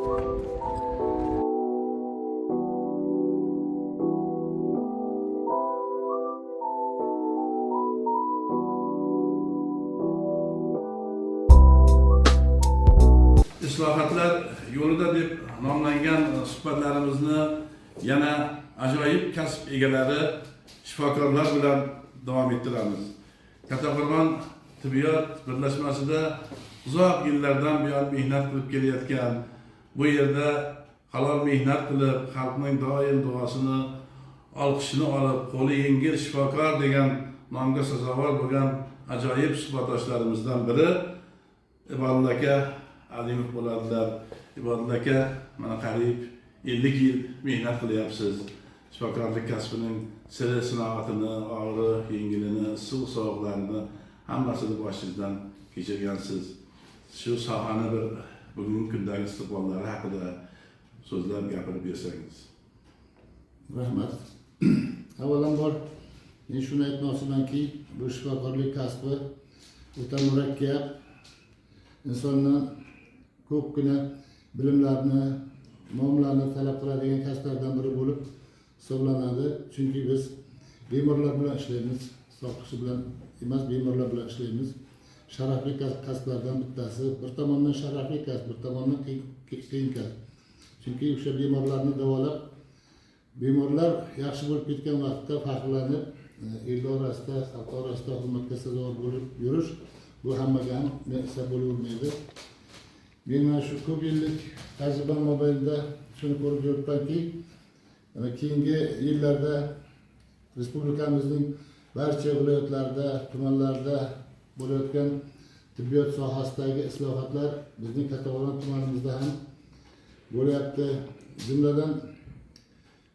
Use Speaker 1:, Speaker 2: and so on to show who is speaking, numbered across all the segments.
Speaker 1: Islohotlar yo'lida deb nomlangan suhbatlarimizni yana ajoyib kasb egalari, shifokorlar bilan davom ettiramiz. Kattaqo'rg'on tibbiyot birlashmasida uzoq yillardan buyon mehnat qilib kelayotgan, bu yerda halol mehnat qilib, xalqning doim duosini, olqishini olib, qo'li yengil shifokor degan nomga sazovor bo'lgan ajoyib suhbatdoshlarimizdan biri Ibodulla aka Alimov bo'ladilar. Ibodulla aka mana qariyb 50 yil mehnat qilyapsiz. Shifokorlik kasbining siri, sinoatini, og'ri, yengilini, suv sovuqlarini hammasini boshingizdan kechirgansiz. Shu sohani bir bugungi kundagi istiqbollari haqida so'zlab gapirib bersangiz.
Speaker 2: Rahmat. Avvalambor men shuni aytmoqchimanki, bu shifokorlik kasbi o'ta murakkab, insondan ko'pgina bilimlarni, muomalalarni talab qiladigan kasblardan biri bo'lib hisoblanadi. Chunki biz bemorlar bilan ishlaymiz, sog' kishi bilan emas, bemorlar bilan ishlaymiz. Sharafli kasblardan bittasi, bir tomondan sharafli kasb, bir tomondan qiyin kasb. Chunki o'sha bemorlarni davolab, bemorlar yaxshi bo'lib ketgan vaqtda faxrlanib, el orasida, xalq orasida hurmatga sazovor bo'lib yurish, bu hammaga ham nasib bo'lavermaydi. Men mana shu ko'p yillik tajribam mobaynida shuni ko'rib yuribmanki, keyingi yillarda respublikamizning barcha viloyatlarida, tumanlarda bo'layotgan tibbiyot sohasidagi islohotlar bizning Kattaqo'rg'on tumanimizda ham bo'lyapti. Jumladan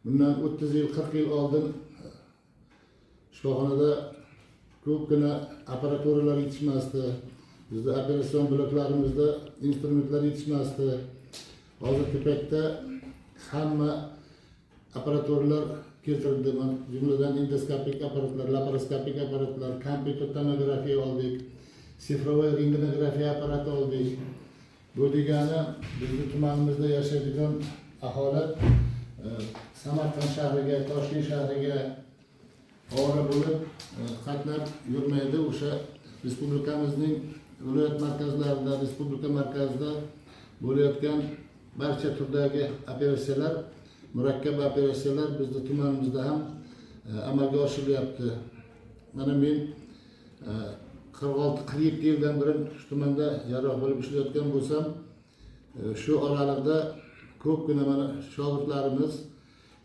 Speaker 2: bundan 30 yil, 40 yil oldin shifoxonada ko'pgina apparaturalar yetishmasdi. Bizda operatsion bloklarimizda instrumentlar yetishmasdi. Hozirgi paytda hamma apparaturalar keltirildi. Jumladan endoskopik apparatlar, laparoskopik apparatlar, kompyuter tomografiya oldik, sifrovoy rentgenografiya apparati oldik. Bu degani bizning tumanimizda yashaydigan aholi Samarqand shahriga, Toshkent shahriga ovora bo'lib qatnab yurmaydi. O'sha respublikamizning viloyat markazlarida, respublika markazida bo'layotgan barcha turdagi operatsiyalar, murakkab operatsiyalar bizning tumanimizda ham amalga oshirilyapti. Mana men 46-47 yildan beri shu tumanda jarroh bo'lib ishlayotgan bo'lsam, shu oralig'da ko'pgina mana shogirdlarimiz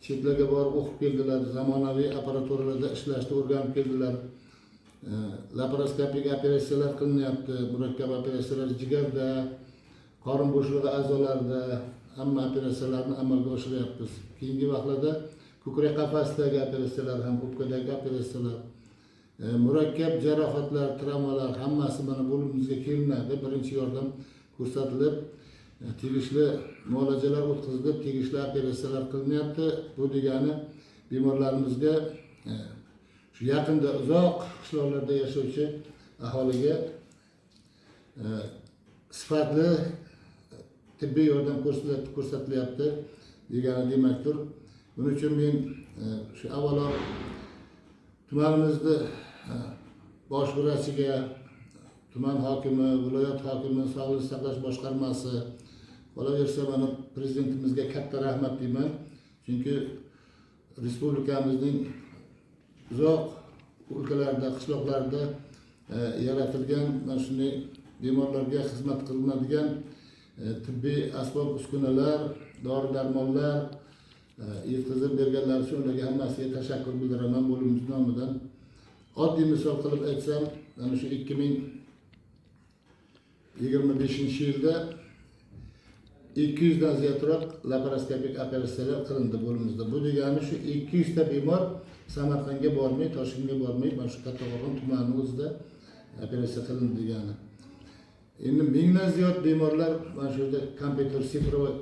Speaker 2: chetlarga borib o'qib keldilar, zamonaviy apparaturalarda ishlashni o'rganib keldilar. Laparoskopik operatsiyalar qilinyapti, murakkab operatsiyalar jigarda, qorin bo'shlig'i a'zolarida hamma operatsiyalarni amalga oshiryapmiz. Keyingi vaqtlarda ko'krak qafasidagi operatsiyalar ham, o'pkadagi operatsiyalar, murakkab jarohatlar, travmalar hammasi mana bo'limimizga kelinadi. Birinchi yordam ko'rsatilib, tegishli muolajalar o'tkazilib, tegishli operatsiyalar qilinyapti. Bu degani bemorlarimizga shu yaqinda uzoq qishloqlarda yashovchi aholiga sifatli tibbiy yordam ko'rsatilyapti degani demakdir. Buning uchun men shu avvalo tumanimizni bosh vrachiga, tuman hokimi, viloyat hokimi, sog'liqni saqlash boshqarmasi, qolaversa mana prezidentimizga katta rahmat deyman. Chunki respublikamizning uzoq o'lkalarda, qishloqlarda yaratilgan mana shunday bemorlarga xizmat qilinadigan tibbiy asbob uskunalar, dori-darmonlar yetkazib berganlar uchun ularga hammasiga tashakkur bildiraman bo'limiz nomidan. Oddiy misol qilib aytsam, mana shu 2025-yilda 200 dan ziyodroq laparoskopik operatsiyalar qilindi bo'limizda. Bu degani shu 200 ta bemor Samarqandga bormay, Toshkentga bormay, mana shu Kattaqo'rg'on tumani o'zida operatsiya qilindi degani. Endi 1000 dan ziyod bemorlar mana shu yerda kompyuter sifrovoy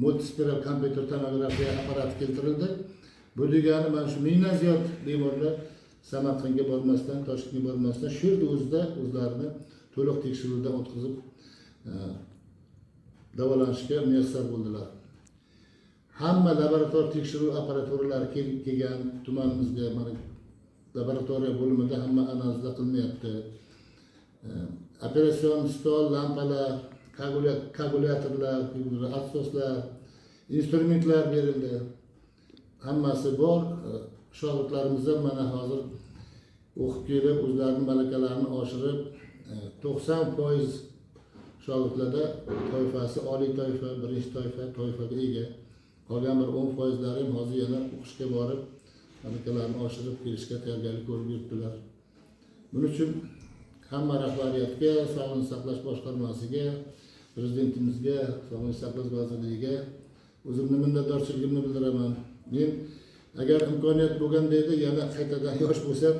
Speaker 2: multispiral kompyuter tomografiya apparati keltirildi. Bu degani mana shu 1000 dan ziyod bemorlar Samarqandga bormasdan, Toshkentga bormasdan shu yerda o'zlarini to'liq tekshiruvdan o'tkazib davolanishga muyassar bo'ldilar. Hamma laborator tekshiruv apparaturalari kelgan tumanimizga, mana laboratoriya bo'limida hamma analizlar qilinmayapti. Operatsion stol, lampalar, koagulyatorlar, asoslar, instrumentlar berildi. Hammasi bor. Shogirdlarimiz ham mana hozir o'qib kelib, o'zlarining malakalarini oshirib, 90% shogirdlarda toifasi oliy toifa, birinchi toifaga ega. Qolgan bir 10%lari ham hozir yana o'qishga borib, malakalarini oshirib kelishga tayyorgarlik ko'rib yuribdilar. Buning uchun hamma rahbariyatga, Sog'liqni saqlash boshqarmasiga, prezidentimizga, Sog'liqni saqlash vazirligiga o'zimni minnatdorchiligimni bildiraman. Men agar imkoniyat bo'lganda edi, yana qaytadan yosh bo'lsam,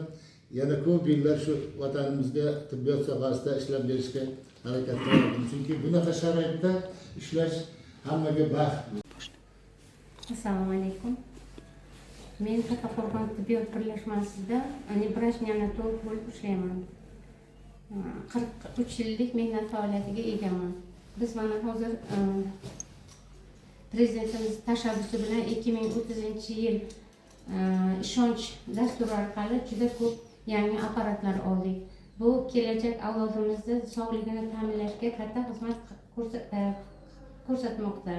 Speaker 2: yana ko'p yillar shu vatanimizga tibbiyot sohasida ishlab berishga harakat qilardim. Chunki bunaqa sharoitda ishlash hammaga baxt.
Speaker 3: Assalomu alaykum. Men Kattaqo'rg'on tibbiyot birlashmasida nevraj neonatolog bo'lib ishlayman. 43 yillik mehnat faoliyatiga egaman. Biz mana hozir prezidentimiz tashabbusi bilan 2030-yil ishonch dasturi orqali juda ko'p yangi apparatlar oldik. Bu kelajak avlodimizni sog'ligini ta'minlashga katta xizmat ko'rsatmoqda.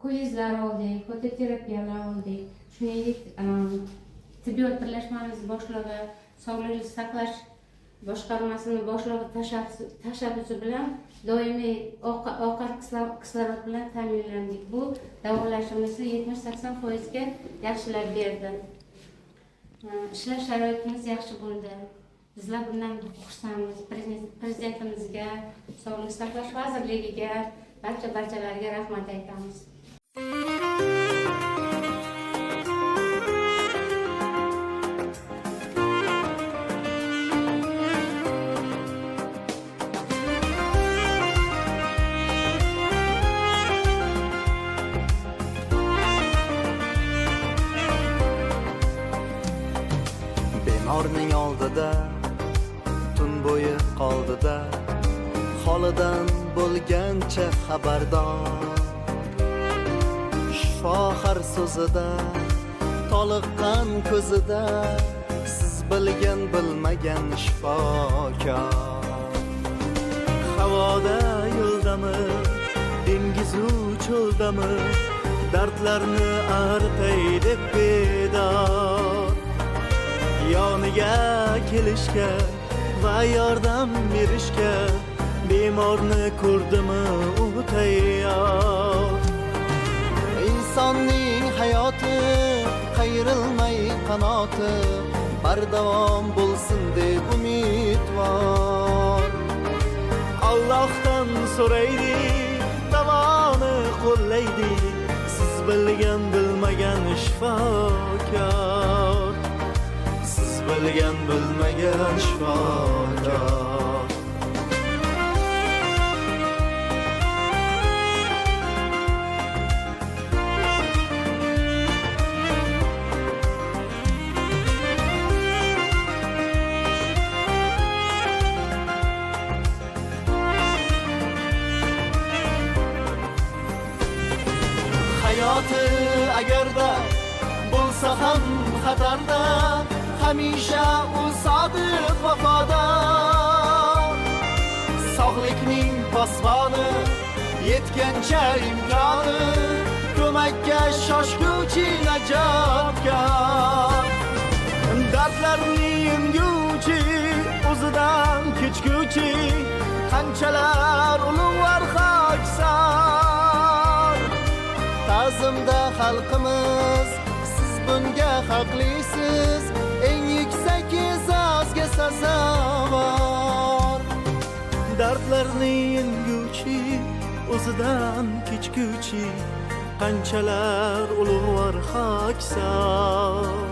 Speaker 3: Ko'yizlar oldik, fototerapiyalar oldik. Shuningdek, tibbiyot birlashmamiz boshlig'i, Sog'liqni saqlash boshqarmasining boshlig'i tashabbusi bilan doimiy oqar kislorod bilan ta'minlandik. Bu davolashimizni 70-80% ga yaxshilab berdi. Ishlash sharoitimiz yaxshi bo'ldi. Bizlar bundan xursandmiz. Prezidentimizga, Sog'liqni saqlash vazirligiga, barchalarga rahmat aytamiz.
Speaker 4: Bemorning oldida tun bo'yi qoldida, holidan bo'lgancha xabardor. Shifo har so'zida, toliqqan ko'zida, siz bilgan bilmagan shifokor. Havoda yo'ldami, dengizu cho'ldami, dardlarni artay deb bedor. Yoniga kelishga va yordam berishga bemorni ko'rdimi u tayyor. Insonning hayoti qayrilmay qanoti, bardavom bo'lsin deb umidvor. Allohdan so'raydik, davoni qo'llaydik, siz bilgan bilmagan shifokor. Bilgan bilmagan shifokor. Hayoti agarda bo'lsa ham xatarda, hamisha u sodiq vafodor. Sog'likning posboni, yetgancha imkoni, ko'makka shoshguvchi najotkor. Dardlarni yenguvchi, o'zidan kechguvchi, qanchalar ulug'vor xokisor. Ta'zimda xalqimiz, siz bunga haqlisiz, eng yuksak e'zozga sazovor. Dardlarni yenguvchi, o'zidan kechguvchi, qanchalar ulug'vor xokisor.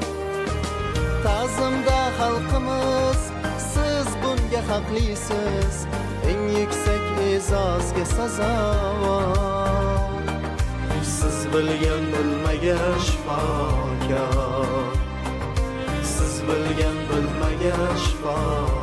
Speaker 4: Ta'zimda xalqimiz, siz bunga haqlisiz, eng yuksak e'zozga sazovor. Siz bilgan bilmagan shifokor. Siz bilgan bilmagan shifokor.